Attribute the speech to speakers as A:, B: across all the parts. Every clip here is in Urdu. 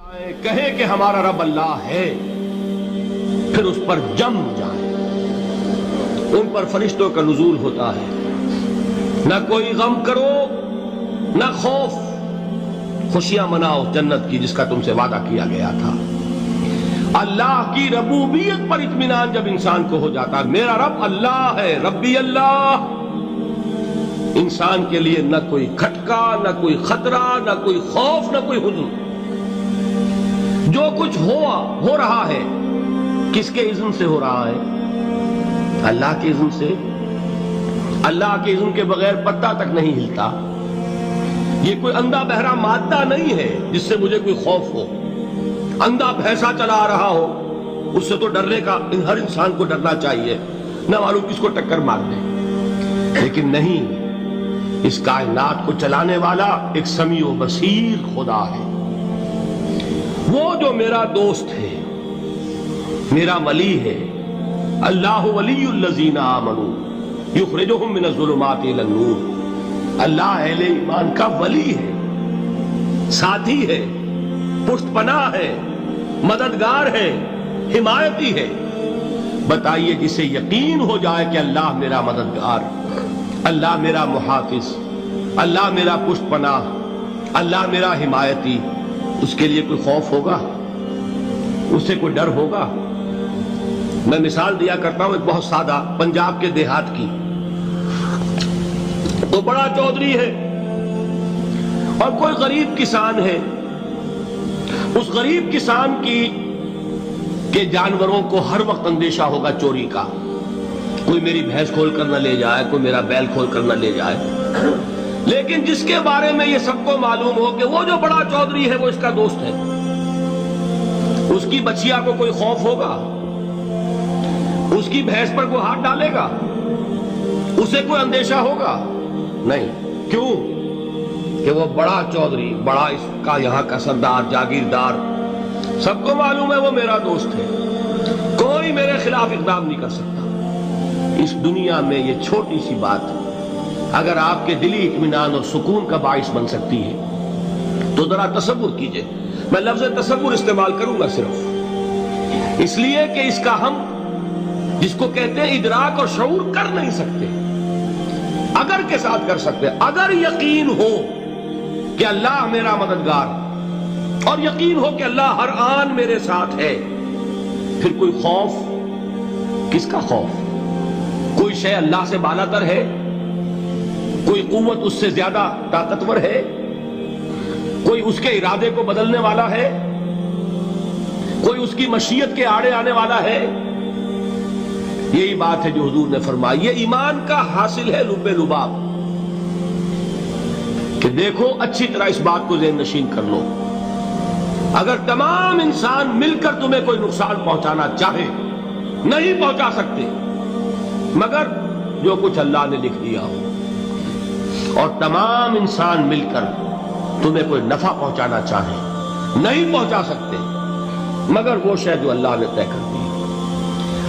A: کہیں کہ ہمارا رب اللہ ہے، پھر اس پر جم جائیں، ان پر فرشتوں کا نزول ہوتا ہے، نہ کوئی غم کرو نہ خوف، خوشیاں مناؤ جنت کی جس کا تم سے وعدہ کیا گیا تھا۔ اللہ کی ربوبیت پر اطمینان جب انسان کو ہو جاتا ہے، میرا رب اللہ ہے، ربی اللہ، انسان کے لیے نہ کوئی کھٹکا، نہ کوئی خطرہ، نہ کوئی خوف، نہ کوئی حزن۔ جو کچھ ہو رہا ہے کس کے اذن سے ہو رہا ہے؟ اللہ کے اذن سے۔ اللہ کے اذن کے بغیر پتا تک نہیں ہلتا۔ یہ کوئی اندھا بہرا مادہ نہیں ہے جس سے مجھے کوئی خوف ہو۔ اندھا بھینسا چلا رہا ہو اس سے تو ڈرنے کا ہر انسان کو ڈرنا چاہیے، نہ معلوم کس کو ٹکر مار دے، لیکن نہیں، اس کائنات کو چلانے والا ایک سمیع و بصیر خدا ہے۔ وہ جو میرا دوست ہے، میرا ولی ہے، اللہ ولی الذین آمنوا یخرجہم من الظلمات الی النور، اللہ اہل ایمان کا ولی ہے، ساتھی ہے، پشت پناہ ہے، مددگار ہے، حمایتی ہے۔ بتائیے جسے یقین ہو جائے کہ اللہ میرا مددگار، اللہ میرا محافظ، اللہ میرا پشت پناہ، اللہ میرا حمایتی، اس کے لیے کوئی خوف ہوگا؟ اس سے کوئی ڈر ہوگا؟ میں مثال دیا کرتا ہوں ایک بہت سادہ، پنجاب کے دیہات کی۔ تو بڑا چودھری ہے اور کوئی غریب کسان ہے، اس غریب کسان کے جانوروں کو ہر وقت اندیشہ ہوگا چوری کا، کوئی میری بھینس کھول کر نہ لے جائے، کوئی میرا بیل کھول کر نہ لے جائے۔ لیکن جس کے بارے میں یہ سب کو معلوم ہو کہ وہ جو بڑا چودھری ہے وہ اس کا دوست ہے، اس کی بچیا کو کوئی خوف ہوگا؟ اس کی بھینس پر کوئی ہاتھ ڈالے گا؟ اسے کوئی اندیشہ ہوگا؟ نہیں۔ کیوں؟ کہ وہ بڑا چودھری، بڑا اس کا یہاں کا سردار، جاگیردار، سب کو معلوم ہے وہ میرا دوست ہے، کوئی میرے خلاف اقدام نہیں کر سکتا۔ اس دنیا میں یہ چھوٹی سی بات اگر آپ کے دلی اطمینان اور سکون کا باعث بن سکتی ہے تو ذرا تصور کیجئے۔ میں لفظ تصور استعمال کروں گا صرف اس لیے کہ اس کا ہم جس کو کہتے ہیں ادراک اور شعور کر نہیں سکتے، اگر کے ساتھ کر سکتے۔ اگر یقین ہو کہ اللہ میرا مددگار اور یقین ہو کہ اللہ ہر آن میرے ساتھ ہے، پھر کوئی خوف، کس کا خوف؟ کوئی شے اللہ سے بالا تر ہے؟ کوئی قوت اس سے زیادہ طاقتور ہے؟ کوئی اس کے ارادے کو بدلنے والا ہے؟ کوئی اس کی مشیت کے آڑے آنے والا ہے؟ یہی بات ہے جو حضور نے فرمائی، یہ ایمان کا حاصل ہے لب لباب، کہ دیکھو اچھی طرح اس بات کو ذہن نشین کر لو، اگر تمام انسان مل کر تمہیں کوئی نقصان پہنچانا چاہے نہیں پہنچا سکتے، مگر جو کچھ اللہ نے لکھ دیا ہو، اور تمام انسان مل کر تمہیں کوئی نفع پہنچانا چاہے نہیں پہنچا سکتے، مگر وہ شے جو اللہ نے طے کر دی۔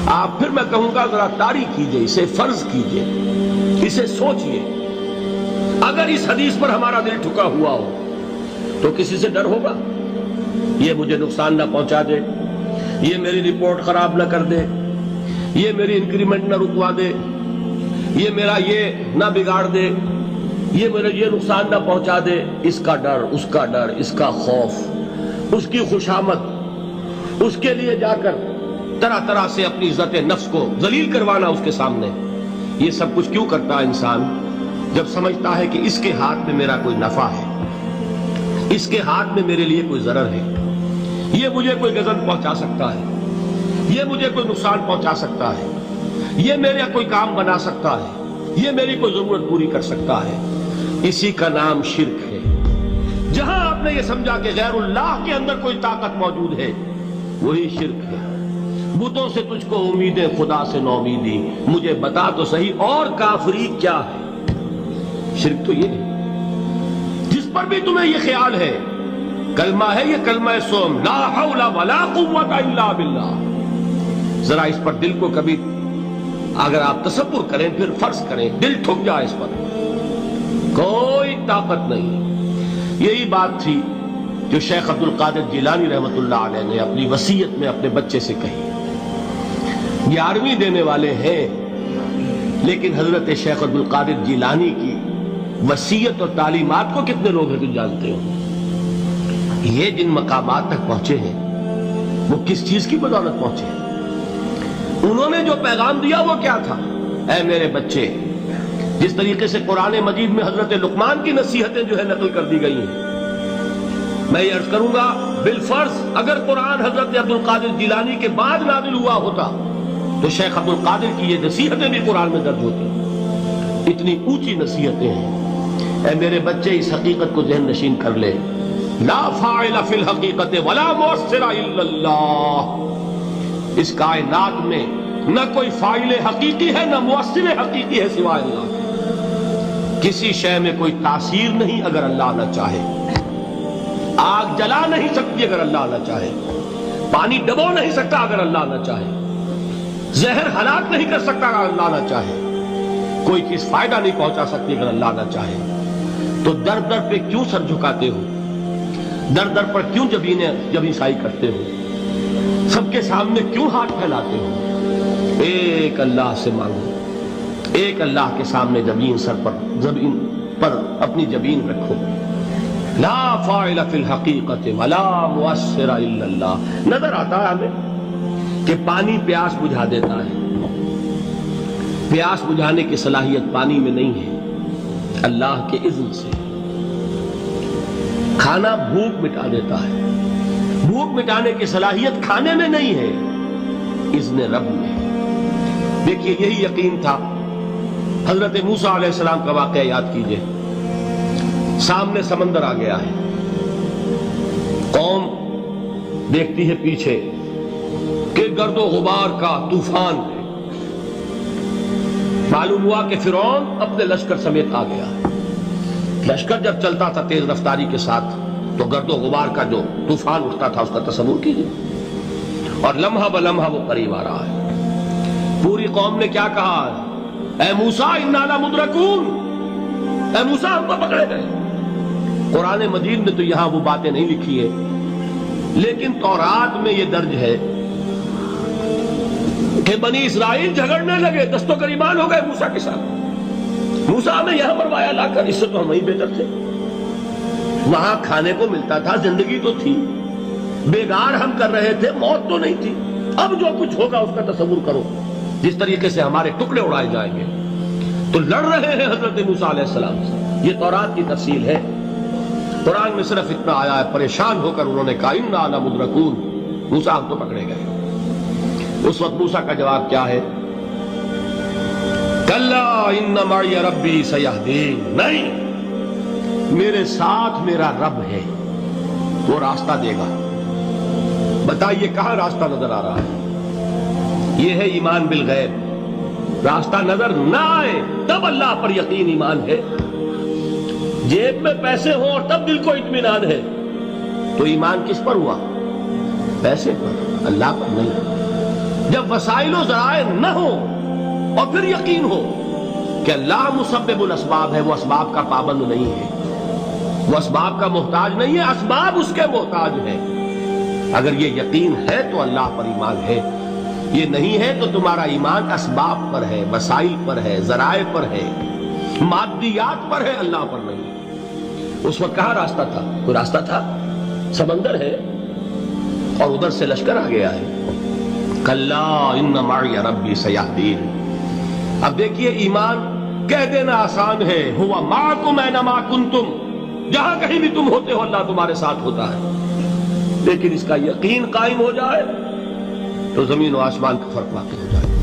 A: آپ پھر میں کہوں گا ذرا طاری کیجئے، اسے فرض کیجئے، اسے سوچئے، اگر اس حدیث پر ہمارا دل ٹھکا ہوا ہو تو کسی سے ڈر ہوگا؟ یہ مجھے نقصان نہ پہنچا دے، یہ میری رپورٹ خراب نہ کر دے، یہ میری انکریمنٹ نہ رکوا دے، یہ میرا یہ نہ بگاڑ دے، یہ میرا یہ نقصان نہ پہنچا دے، اس کا ڈر، اس کا ڈر، اس کا خوف، اس کی خوشامد، اس کے لیے جا کر طرح طرح سے اپنی عزت نفس کو ذلیل کروانا اس کے سامنے۔ یہ سب کچھ کیوں کرتا ہے انسان؟ جب سمجھتا ہے کہ اس کے ہاتھ میں میرا کوئی نفع ہے، اس کے ہاتھ میں میرے لیے کوئی ضرر ہے، یہ مجھے کوئی غضب پہنچا سکتا ہے، یہ مجھے کوئی نقصان پہنچا سکتا ہے، یہ میرا کوئی کام بنا سکتا ہے، یہ میری کوئی ضرورت پوری کر سکتا ہے، اسی کا نام شرک ہے۔ جہاں آپ نے یہ سمجھا کہ غیر اللہ کے اندر کوئی طاقت موجود ہے، وہی شرک ہے۔ بتوں سے تجھ کو امیدیں، خدا سے نومیدی، مجھے بتا تو صحیح اور کافری کیا ہے؟ شرک تو یہ ہے۔ جس پر بھی تمہیں یہ خیال ہے، کلمہ ہے یہ کلمہ سوم، لا حول ولا قوت الا باللہ، ذرا اس پر دل کو کبھی اگر آپ تصور کریں، پھر فرض کریں، دل ٹھک جائے اس پر، کوئی طاقت نہیں۔ یہی بات تھی جو شیخ عبد القادر جیلانی رحمۃ اللہ علیہ نے اپنی وصیت میں اپنے بچے سے کہی. 11ویں دینے والے ہیں، لیکن حضرت شیخ عبد القادر جیلانی کی وصیت اور تعلیمات کو کتنے لوگ ہیں تم جانتے ہو؟ یہ جن مقامات تک پہنچے ہیں وہ کس چیز کی بدولت پہنچے ہیں؟ انہوں نے جو پیغام دیا وہ کیا تھا؟ اے میرے بچے، جس طریقے سے قرآن مجید میں حضرت لقمان کی نصیحتیں جو ہے نقل کر دی گئی ہیں، میں یہ عرض کروں گا بالفرض اگر قرآن حضرت عبد القادر جیلانی کے بعد نازل ہوا ہوتا تو شیخ عبد القادر کی یہ نصیحتیں بھی قرآن میں درج ہوتی. اتنی اونچی نصیحتیں ہیں. اے میرے بچے، اس حقیقت کو ذہن نشین کر لے، لا فاعل فی الحقیقت ولا مؤثر الا اللہ. اس کائنات میں نہ کوئی فاعل حقیقی ہے نہ مؤثر حقیقی ہے سوائے اللہ کے. کسی شے میں کوئی تاثیر نہیں اگر اللہ نہ چاہے. آگ جلا نہیں سکتی اگر اللہ نہ چاہے. پانی ڈبو نہیں سکتا اگر اللہ نہ چاہے. زہر ہلاک نہیں کر سکتا اگر اللہ نہ چاہے. کوئی چیز فائدہ نہیں پہنچا سکتی اگر اللہ نہ چاہے. تو در در پہ کیوں سر جھکاتے ہو؟ در در پر کیوں جبیں سائی کرتے ہو؟ سب کے سامنے کیوں ہاتھ پھیلاتے ہو؟ ایک اللہ سے مانگو، ایک اللہ کے سامنے زمین پر اپنی جبین رکھو. لا فاعل فی الحقیقت ولا مؤثر الا اللہ. نظر آتا ہے ہمیں کہ پانی پیاس بجھا دیتا ہے. پیاس بجھانے کی صلاحیت پانی میں نہیں ہے، اللہ کے اذن سے. کھانا بھوک مٹا دیتا ہے، بھوک مٹانے کی صلاحیت کھانے میں نہیں ہے، اذن رب میں. دیکھیے یہی یقین تھا. حضرت موسیٰ علیہ السلام کا واقعہ یاد کیجئے. سامنے سمندر آ گیا ہے، قوم دیکھتی ہے پیچھے کہ گرد و غبار کا طوفان ہے. معلوم ہوا کہ فرعون اپنے لشکر سمیت آ گیا. لشکر جب چلتا تھا تیز رفتاری کے ساتھ تو گرد و غبار کا جو طوفان اٹھتا تھا اس کا تصور کیجئے. اور لمحہ بلمحہ وہ قریب آ رہا ہے. پوری قوم نے کیا کہا؟ اے موسیٰ انا لمدرکون، اے موسیٰ ہم تو پکڑے گئے. قرآن مجید میں تو یہاں وہ باتیں نہیں لکھی ہے، لیکن تورات میں یہ درج ہے کہ بنی اسرائیل جھگڑنے لگے، دست و گریبان ہو گئے موسیٰ کے ساتھ. موسیٰ ہمیں یہاں مروایا لا کر، اس سے تو ہم ہی بہتر تھے. وہاں کھانے کو ملتا تھا، زندگی تو تھی، بیگار ہم کر رہے تھے، موت تو نہیں تھی. اب جو کچھ ہوگا اس کا تصور کرو، جس طریقے سے ہمارے ٹکڑے اڑائے جائیں گے. تو لڑ رہے ہیں حضرت موسیٰ علیہ السلام سے. یہ تورات کی تفصیل ہے. قرآن میں صرف اتنا آیا ہے، پریشان ہو کر انہوں نے کہا انا لمدرکون، موسیٰ ہم تو پکڑے گئے. اس وقت موسیٰ کا جواب کیا ہے؟ کلا ان معی ربی سیہدین. نہیں، میرے ساتھ میرا رب ہے، وہ راستہ دے گا. بتائیے کہاں راستہ نظر آ رہا ہے؟ یہ ہے ایمان بالغیب. راستہ نظر نہ آئے تب اللہ پر یقین ایمان ہے. جیب میں پیسے ہوں اور تب دل کو اطمینان ہے تو ایمان کس پر ہوا؟ پیسے پر، اللہ پر نہیں. جب وسائل و ذرائع نہ ہو اور پھر یقین ہو کہ اللہ مسبب الاسباب ہے، وہ اسباب کا پابند نہیں ہے، وہ اسباب کا محتاج نہیں ہے، اسباب اس کے محتاج ہیں. اگر یہ یقین ہے تو اللہ پر ایمان ہے. یہ نہیں ہے تو تمہارا ایمان اسباب پر ہے، وسائل پر ہے، ذرائع پر ہے، مادیات پر ہے، اللہ پر نہیں. اس وقت کہاں راستہ تھا؟ کوئی راستہ تھا؟ سمندر ہے اور ادھر سے لشکر آ گیا ہے. کلا ان معی ربی سیہدین. اب دیکھیے ایمان کہہ دینا آسان ہے، ہوا معکم اینما کنتم، جہاں کہیں بھی تم ہوتے ہو اللہ تمہارے ساتھ ہوتا ہے. لیکن اس کا یقین قائم ہو جائے تو زمین و آسمان کا فرق واقع ہو جائے.